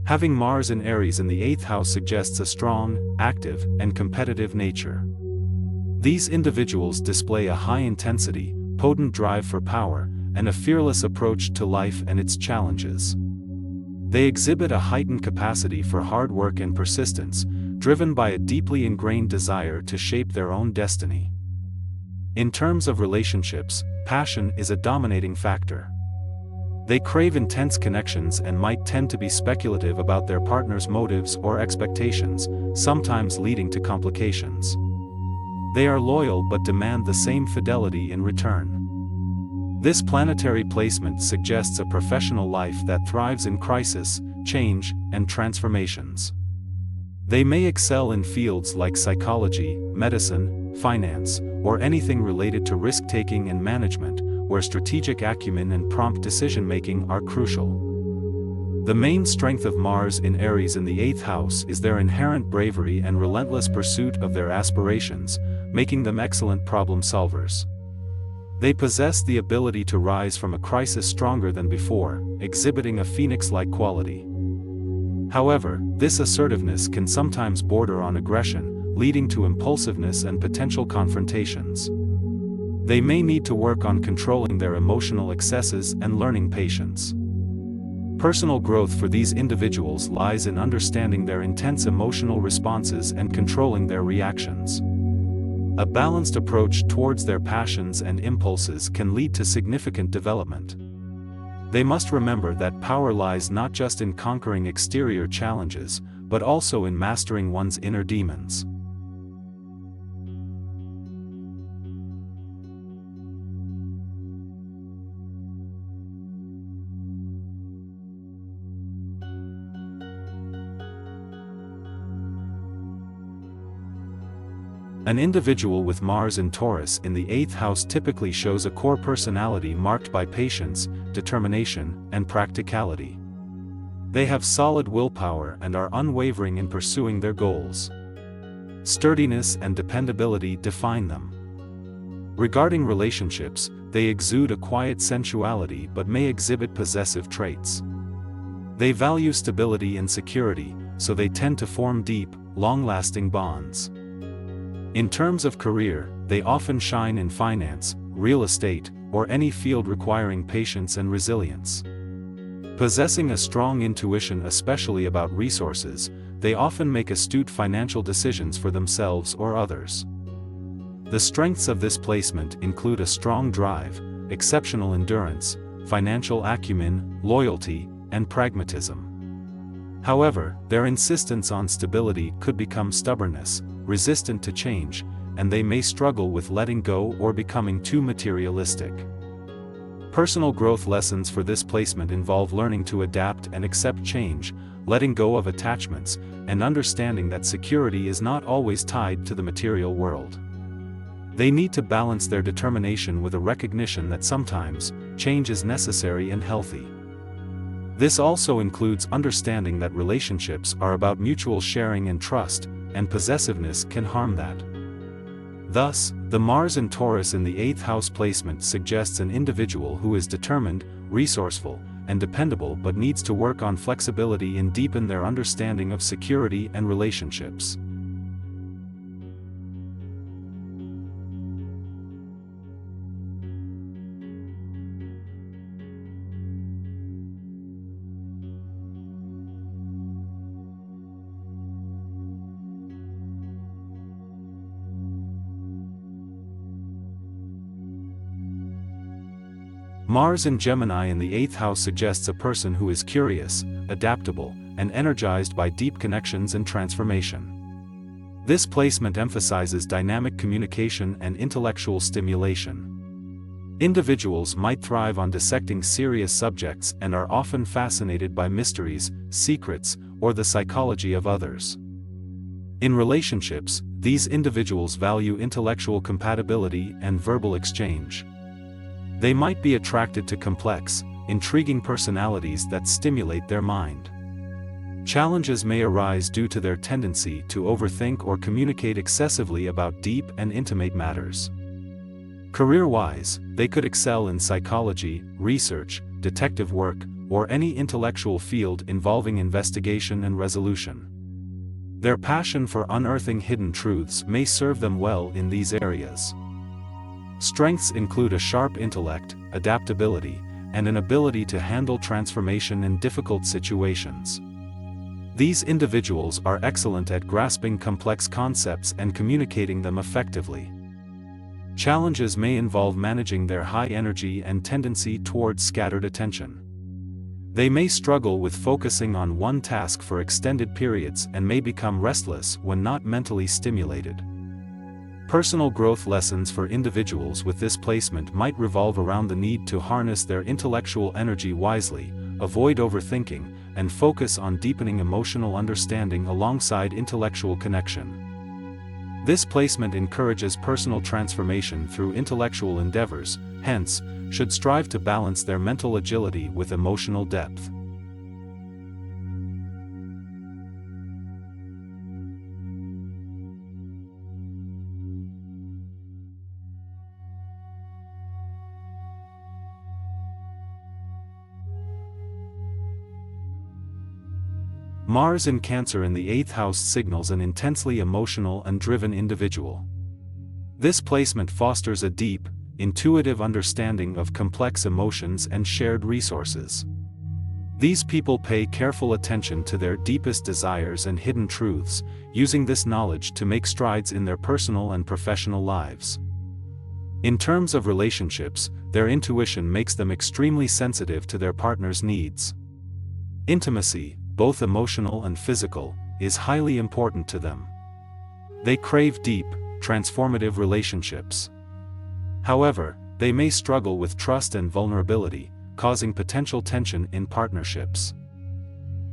Having Mars in Aries in the 8th house suggests a strong, active, and competitive nature. These individuals display a high-intensity, potent drive for power, and a fearless approach to life and its challenges. They exhibit a heightened capacity for hard work and persistence, driven by a deeply ingrained desire to shape their own destiny. In terms of relationships, passion is a dominating factor. They crave intense connections and might tend to be speculative about their partner's motives or expectations, sometimes leading to complications. They are loyal but demand the same fidelity in return. This planetary placement suggests a professional life that thrives in crisis, change, and transformations. They may excel in fields like psychology, medicine, finance, or anything related to risk-taking and management, where strategic acumen and prompt decision-making are crucial. The main strength of Mars in Aries in the 8th house is their inherent bravery and relentless pursuit of their aspirations, making them excellent problem solvers. They possess the ability to rise from a crisis stronger than before, exhibiting a phoenix-like quality. However, this assertiveness can sometimes border on aggression, leading to impulsiveness and potential confrontations. They may need to work on controlling their emotional excesses and learning patience. Personal growth for these individuals lies in understanding their intense emotional responses and controlling their reactions. A balanced approach towards their passions and impulses can lead to significant development. They must remember that power lies not just in conquering exterior challenges, but also in mastering one's inner demons. An individual with Mars in Taurus in the 8th house typically shows a core personality marked by patience, determination, and practicality. They have solid willpower and are unwavering in pursuing their goals. Sturdiness and dependability define them. Regarding relationships, they exude a quiet sensuality but may exhibit possessive traits. They value stability and security, so they tend to form deep, long-lasting bonds. In terms of career, they often shine in finance, real estate, or any field requiring patience and resilience. Possessing a strong intuition especially about resources, they often make astute financial decisions for themselves or others. The strengths of this placement include a strong drive, exceptional endurance, financial acumen, loyalty, and pragmatism. However, their insistence on stability could become stubbornness, resistant to change, and they may struggle with letting go or becoming too materialistic. Personal growth lessons for this placement involve learning to adapt and accept change, letting go of attachments, and understanding that security is not always tied to the material world. They need to balance their determination with a recognition that sometimes, change is necessary and healthy. This also includes understanding that relationships are about mutual sharing and trust, and possessiveness can harm that. Thus, the Mars in Taurus in the 8th house placement suggests an individual who is determined, resourceful, and dependable but needs to work on flexibility and deepen their understanding of security and relationships. Mars in Gemini in the 8th house suggests a person who is curious, adaptable, and energized by deep connections and transformation. This placement emphasizes dynamic communication and intellectual stimulation. Individuals might thrive on dissecting serious subjects and are often fascinated by mysteries, secrets, or the psychology of others. In relationships, these individuals value intellectual compatibility and verbal exchange. They might be attracted to complex, intriguing personalities that stimulate their mind. Challenges may arise due to their tendency to overthink or communicate excessively about deep and intimate matters. Career-wise, they could excel in psychology, research, detective work, or any intellectual field involving investigation and resolution. Their passion for unearthing hidden truths may serve them well in these areas. Strengths include a sharp intellect, adaptability, and an ability to handle transformation in difficult situations. These individuals are excellent at grasping complex concepts and communicating them effectively. Challenges may involve managing their high energy and tendency towards scattered attention. They may struggle with focusing on one task for extended periods and may become restless when not mentally stimulated. Personal growth lessons for individuals with this placement might revolve around the need to harness their intellectual energy wisely, avoid overthinking, and focus on deepening emotional understanding alongside intellectual connection. This placement encourages personal transformation through intellectual endeavors, hence, should strive to balance their mental agility with emotional depth. Mars in Cancer in the 8th house signals an intensely emotional and driven individual. This placement fosters a deep, intuitive understanding of complex emotions and shared resources. These people pay careful attention to their deepest desires and hidden truths, using this knowledge to make strides in their personal and professional lives. In terms of relationships, their intuition makes them extremely sensitive to their partner's needs. Intimacy, both emotional and physical, is highly important to them. They crave deep, transformative relationships. However, they may struggle with trust and vulnerability, causing potential tension in partnerships.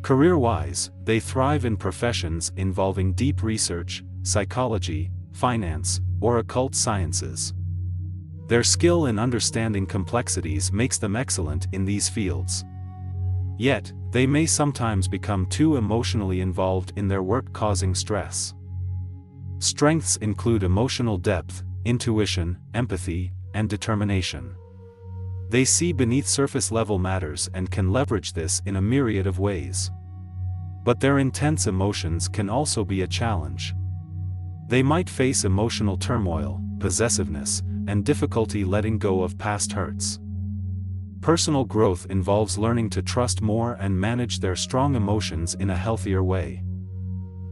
Career-wise, they thrive in professions involving deep research, psychology, finance, or occult sciences. Their skill in understanding complexities makes them excellent in these fields. Yet, they may sometimes become too emotionally involved in their work, causing stress. Strengths include emotional depth, intuition, empathy, and determination. They see beneath surface-level matters and can leverage this in a myriad of ways. But their intense emotions can also be a challenge. They might face emotional turmoil, possessiveness, and difficulty letting go of past hurts. Personal growth involves learning to trust more and manage their strong emotions in a healthier way.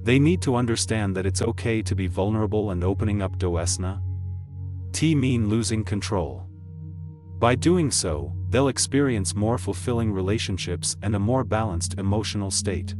They need to understand that it's okay to be vulnerable and opening up doesn't mean losing control. By doing so, they'll experience more fulfilling relationships and a more balanced emotional state.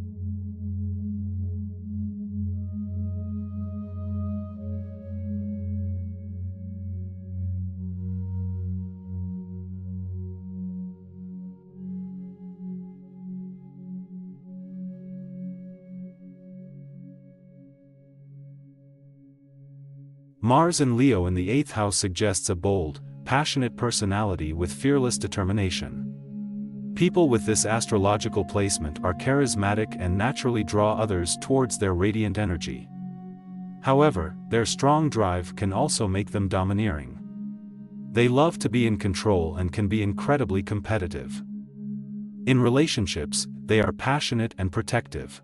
Mars in Leo in the 8th house suggests a bold, passionate personality with fearless determination. People with this astrological placement are charismatic and naturally draw others towards their radiant energy. However, their strong drive can also make them domineering. They love to be in control and can be incredibly competitive. In relationships, they are passionate and protective.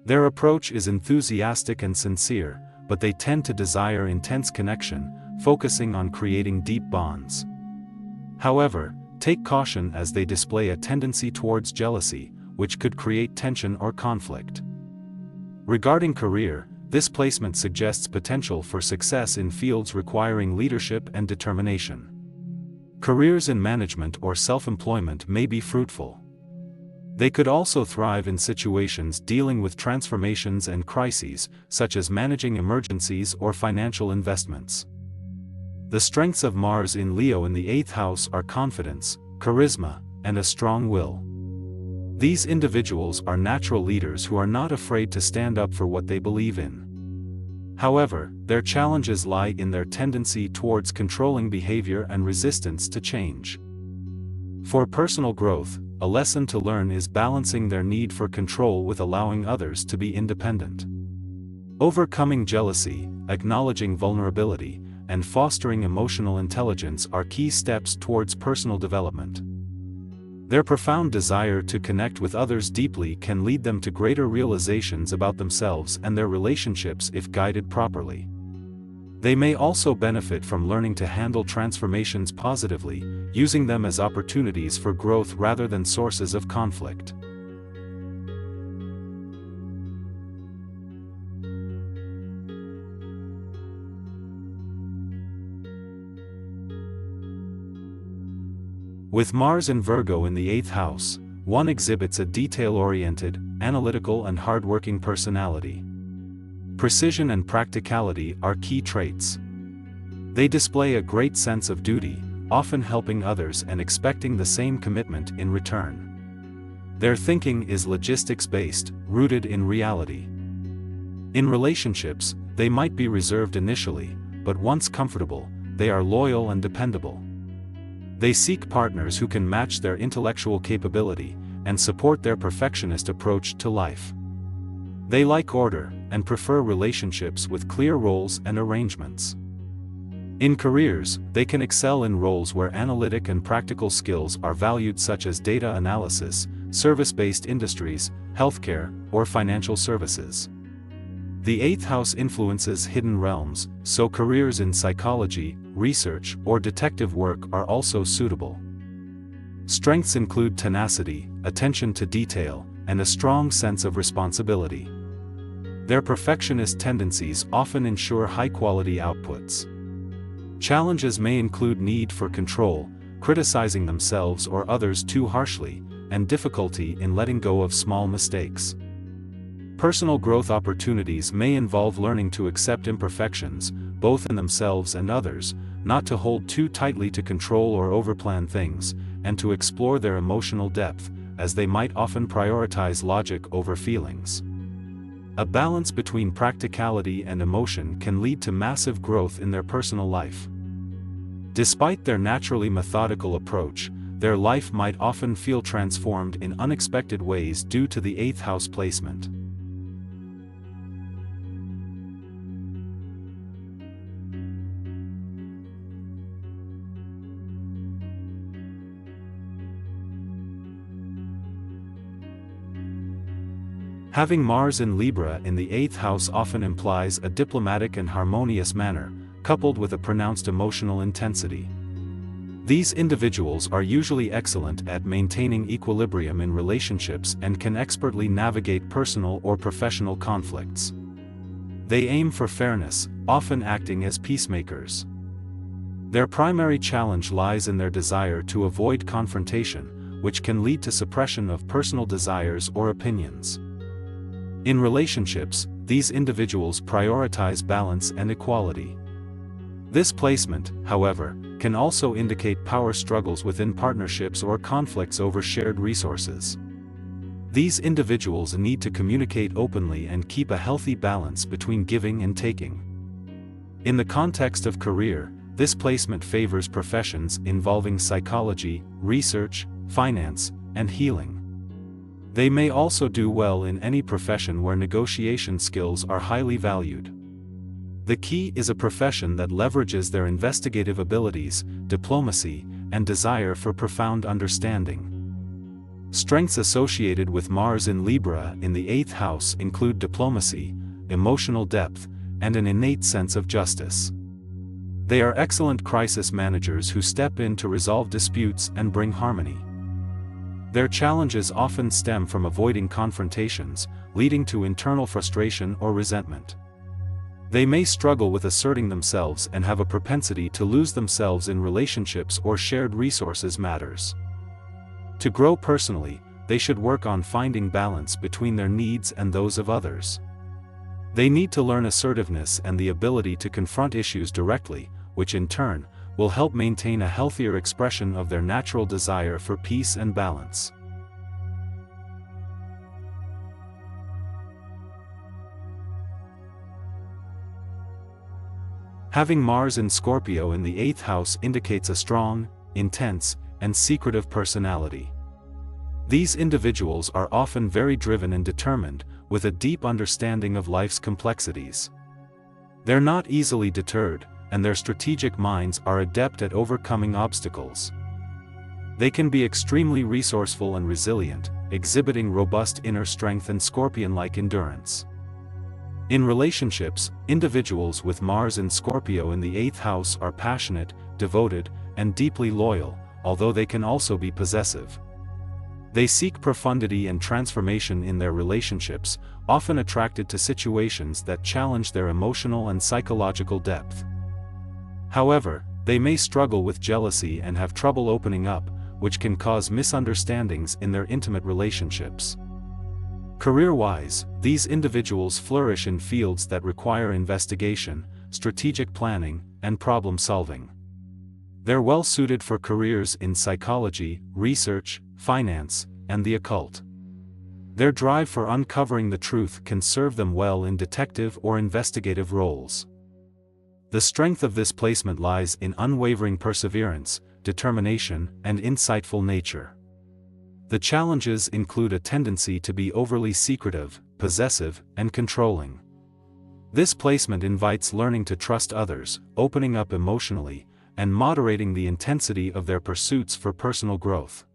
Their approach is enthusiastic and sincere, but they tend to desire intense connection, focusing on creating deep bonds. However, take caution as they display a tendency towards jealousy, which could create tension or conflict. Regarding career, this placement suggests potential for success in fields requiring leadership and determination. Careers in management or self-employment may be fruitful. They could also thrive in situations dealing with transformations and crises, such as managing emergencies or financial investments. The strengths of Mars in Leo in the 8th house are confidence, charisma, and a strong will. These individuals are natural leaders who are not afraid to stand up for what they believe in. However, their challenges lie in their tendency towards controlling behavior and resistance to change. For personal growth, a lesson to learn is balancing their need for control with allowing others to be independent. Overcoming jealousy, acknowledging vulnerability, and fostering emotional intelligence are key steps towards personal development. Their profound desire to connect with others deeply can lead them to greater realizations about themselves and their relationships if guided properly. They may also benefit from learning to handle transformations positively, using them as opportunities for growth rather than sources of conflict. With Mars and Virgo in the 8th house, one exhibits a detail-oriented, analytical and hardworking personality. Precision and practicality are key traits. They display a great sense of duty, often helping others and expecting the same commitment in return. Their thinking is logistics-based, rooted in reality. In relationships, they might be reserved initially, but once comfortable, they are loyal and dependable. They seek partners who can match their intellectual capability and support their perfectionist approach to life. They like order and prefer relationships with clear roles and arrangements. In careers, they can excel in roles where analytic and practical skills are valued, such as data analysis, service-based industries, healthcare, or financial services. The 8th house influences hidden realms, so careers in psychology, research, or detective work are also suitable. Strengths include tenacity, attention to detail, and a strong sense of responsibility. Their perfectionist tendencies often ensure high-quality outputs. Challenges may include need for control, criticizing themselves or others too harshly, and difficulty in letting go of small mistakes. Personal growth opportunities may involve learning to accept imperfections, both in themselves and others, not to hold too tightly to control or overplan things, and to explore their emotional depth, as they might often prioritize logic over feelings. A balance between practicality and emotion can lead to massive growth in their personal life. Despite their naturally methodical approach, their life might often feel transformed in unexpected ways due to the 8th house placement. Having Mars in Libra in the 8th house often implies a diplomatic and harmonious manner, coupled with a pronounced emotional intensity. These individuals are usually excellent at maintaining equilibrium in relationships and can expertly navigate personal or professional conflicts. They aim for fairness, often acting as peacemakers. Their primary challenge lies in their desire to avoid confrontation, which can lead to suppression of personal desires or opinions. In relationships, these individuals prioritize balance and equality. This placement, however, can also indicate power struggles within partnerships or conflicts over shared resources. These individuals need to communicate openly and keep a healthy balance between giving and taking. In the context of career, this placement favors professions involving psychology, research, finance, and healing. They may also do well in any profession where negotiation skills are highly valued. The key is a profession that leverages their investigative abilities, diplomacy, and desire for profound understanding. Strengths associated with Mars in Libra in the 8th house include diplomacy, emotional depth, and an innate sense of justice. They are excellent crisis managers who step in to resolve disputes and bring harmony. Their challenges often stem from avoiding confrontations, leading to internal frustration or resentment. They may struggle with asserting themselves and have a propensity to lose themselves in relationships or shared resources matters. To grow personally, they should work on finding balance between their needs and those of others. They need to learn assertiveness and the ability to confront issues directly, which in turn, will help maintain a healthier expression of their natural desire for peace and balance. Having Mars in Scorpio in the 8th house indicates a strong, intense, and secretive personality. These individuals are often very driven and determined, with a deep understanding of life's complexities. They're not easily deterred, and their strategic minds are adept at overcoming obstacles. They can be extremely resourceful and resilient, exhibiting robust inner strength and scorpion-like endurance. In relationships, individuals with Mars in Scorpio in the 8th house are passionate, devoted, and deeply loyal, although they can also be possessive. They seek profundity and transformation in their relationships, often attracted to situations that challenge their emotional and psychological depth. However, they may struggle with jealousy and have trouble opening up, which can cause misunderstandings in their intimate relationships. Career-wise, these individuals flourish in fields that require investigation, strategic planning, and problem-solving. They're well suited for careers in psychology, research, finance, and the occult. Their drive for uncovering the truth can serve them well in detective or investigative roles. The strength of this placement lies in unwavering perseverance, determination, and insightful nature. The challenges include a tendency to be overly secretive, possessive, and controlling. This placement invites learning to trust others, opening up emotionally, and moderating the intensity of their pursuits for personal growth.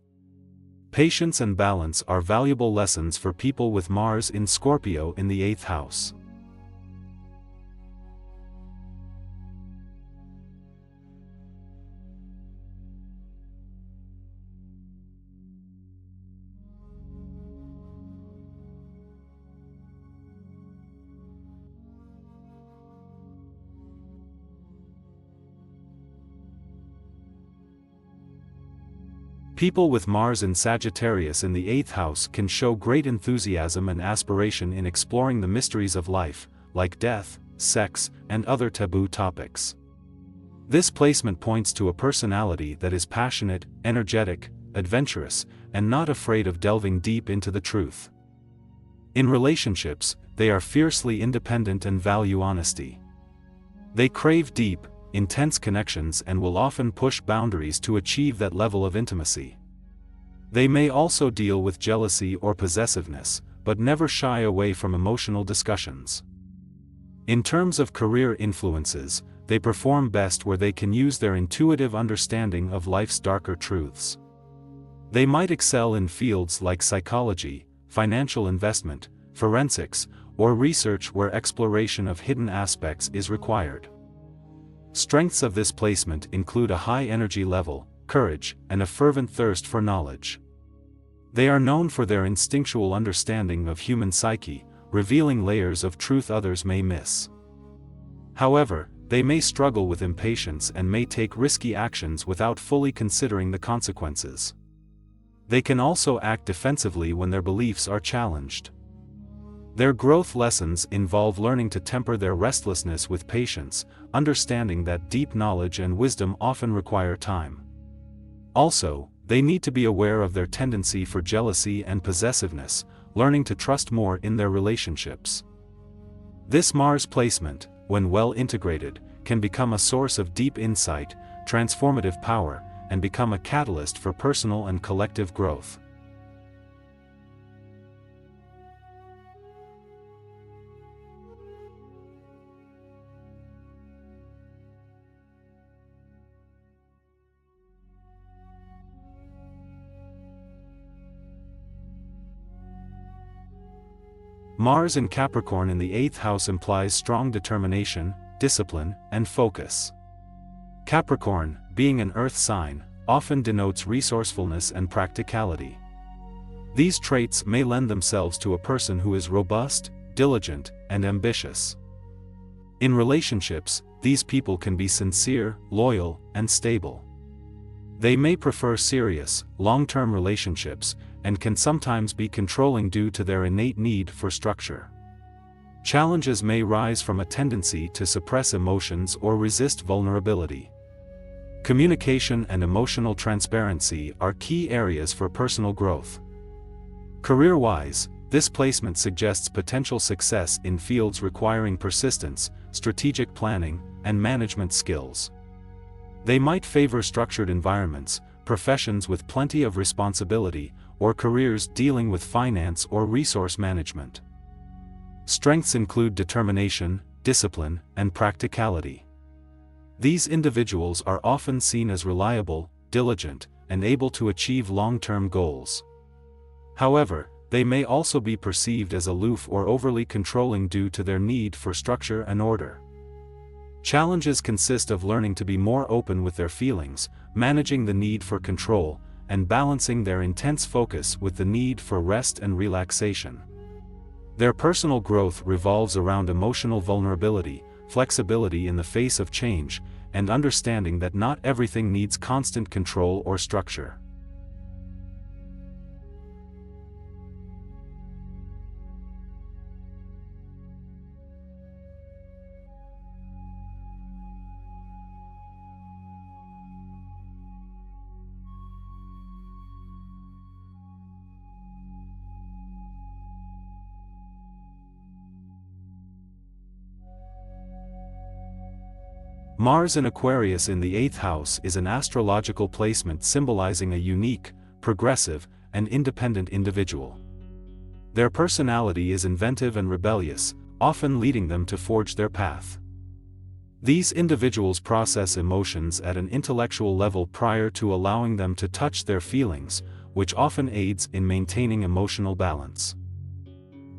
Patience and balance are valuable lessons for people with Mars in Scorpio in the 8th house. People with Mars in Sagittarius in the 8th house can show great enthusiasm and aspiration in exploring the mysteries of life, like death, sex, and other taboo topics. This placement points to a personality that is passionate, energetic, adventurous, and not afraid of delving deep into the truth. In relationships, they are fiercely independent and value honesty. They crave deep, intense connections and will often push boundaries to achieve that level of intimacy. They may also deal with jealousy or possessiveness, but never shy away from emotional discussions. In terms of career influences, they perform best where they can use their intuitive understanding of life's darker truths. They might excel in fields like psychology, financial investment, forensics, or research where exploration of hidden aspects is required. Strengths of this placement include a high energy level, courage, and a fervent thirst for knowledge. They are known for their instinctual understanding of human psyche, revealing layers of truth others may miss. However, they may struggle with impatience and may take risky actions without fully considering the consequences. They can also act defensively when their beliefs are challenged. Their growth lessons involve learning to temper their restlessness with patience, understanding that deep knowledge and wisdom often require time. Also, they need to be aware of their tendency for jealousy and possessiveness, learning to trust more in their relationships. This Mars placement, when well integrated, can become a source of deep insight, transformative power, and become a catalyst for personal and collective growth. Mars in Capricorn in the 8th house implies strong determination, discipline, and focus. Capricorn, being an earth sign, often denotes resourcefulness and practicality. These traits may lend themselves to a person who is robust, diligent, and ambitious. In relationships, these people can be sincere, loyal, and stable. They may prefer serious, long-term relationships, and can sometimes be controlling due to their innate need for structure. Challenges may rise from a tendency to suppress emotions or resist vulnerability. Communication and emotional transparency are key areas for personal growth. Career-wise, this placement suggests potential success in fields requiring persistence, strategic planning, and management skills. They might favor structured environments, professions with plenty of responsibility, or careers dealing with finance or resource management. Strengths include determination, discipline, and practicality. These individuals are often seen as reliable, diligent, and able to achieve long-term goals. However, they may also be perceived as aloof or overly controlling due to their need for structure and order. Challenges consist of learning to be more open with their feelings, managing the need for control, and balancing their intense focus with the need for rest and relaxation. Their personal growth revolves around emotional vulnerability, flexibility in the face of change, and understanding that not everything needs constant control or structure. Mars in Aquarius in the 8th house is an astrological placement symbolizing a unique, progressive, and independent individual. Their personality is inventive and rebellious, often leading them to forge their path. These individuals process emotions at an intellectual level prior to allowing them to touch their feelings, which often aids in maintaining emotional balance.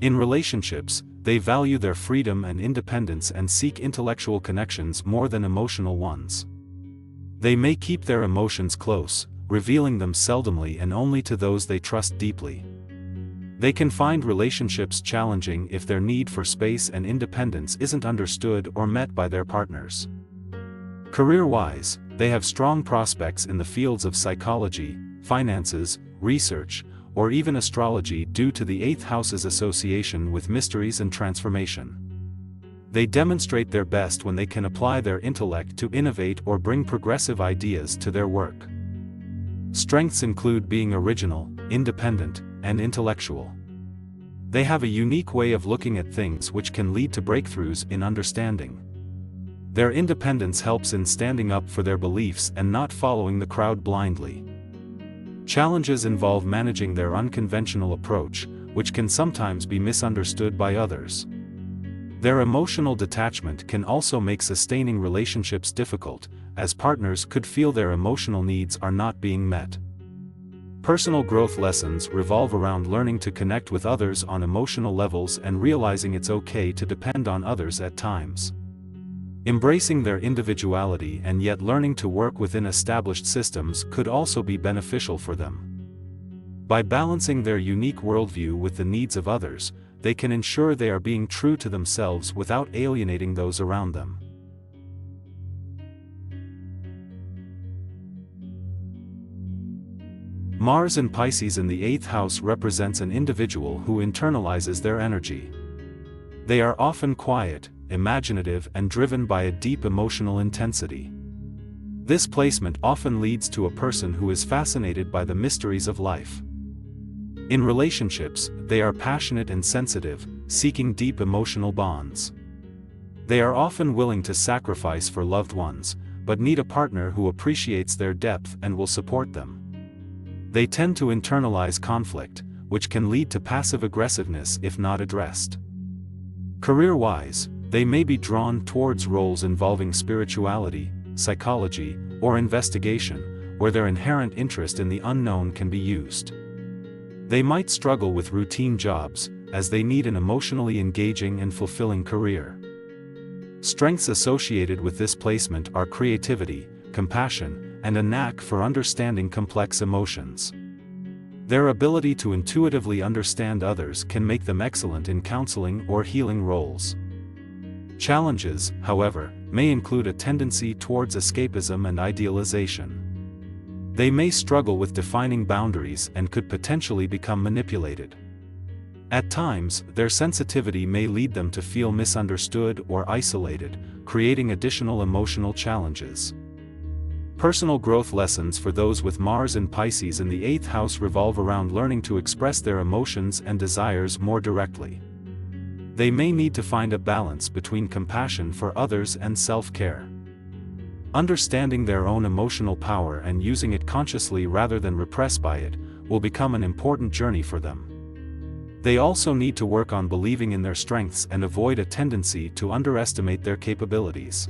In relationships, they value their freedom and independence and seek intellectual connections more than emotional ones. They may keep their emotions close, revealing them seldomly and only to those they trust deeply. They can find relationships challenging if their need for space and independence isn't understood or met by their partners. Career-wise, they have strong prospects in the fields of psychology, finances, research, or even astrology due to the 8th house's association with mysteries and transformation. They demonstrate their best when they can apply their intellect to innovate or bring progressive ideas to their work. Strengths include being original, independent, and intellectual. They have a unique way of looking at things which can lead to breakthroughs in understanding. Their independence helps in standing up for their beliefs and not following the crowd blindly. Challenges involve managing their unconventional approach, which can sometimes be misunderstood by others. Their emotional detachment can also make sustaining relationships difficult, as partners could feel their emotional needs are not being met. Personal growth lessons revolve around learning to connect with others on emotional levels and realizing it's okay to depend on others at times. Embracing their individuality and yet learning to work within established systems could also be beneficial for them. By balancing their unique worldview with the needs of others, they can ensure they are being true to themselves without alienating those around them. Mars in Pisces in the 8th house represents an individual who internalizes their energy. They are often quiet, imaginative, and driven by a deep emotional intensity. This placement often leads to a person who is fascinated by the mysteries of life. In relationships, they are passionate and sensitive, seeking deep emotional bonds. They are often willing to sacrifice for loved ones, but need a partner who appreciates their depth and will support them. They tend to internalize conflict, which can lead to passive aggressiveness if not addressed. Career-wise, they may be drawn towards roles involving spirituality, psychology, or investigation, where their inherent interest in the unknown can be used. They might struggle with routine jobs, as they need an emotionally engaging and fulfilling career. Strengths associated with this placement are creativity, compassion, and a knack for understanding complex emotions. Their ability to intuitively understand others can make them excellent in counseling or healing roles. Challenges, however, may include a tendency towards escapism and idealization. They may struggle with defining boundaries and could potentially become manipulated. At times, their sensitivity may lead them to feel misunderstood or isolated, creating additional emotional challenges. Personal growth lessons for those with Mars in Pisces in the 8th house revolve around learning to express their emotions and desires more directly. They may need to find a balance between compassion for others and self-care. Understanding their own emotional power and using it consciously rather than repressed by it, will become an important journey for them. They also need to work on believing in their strengths and avoid a tendency to underestimate their capabilities.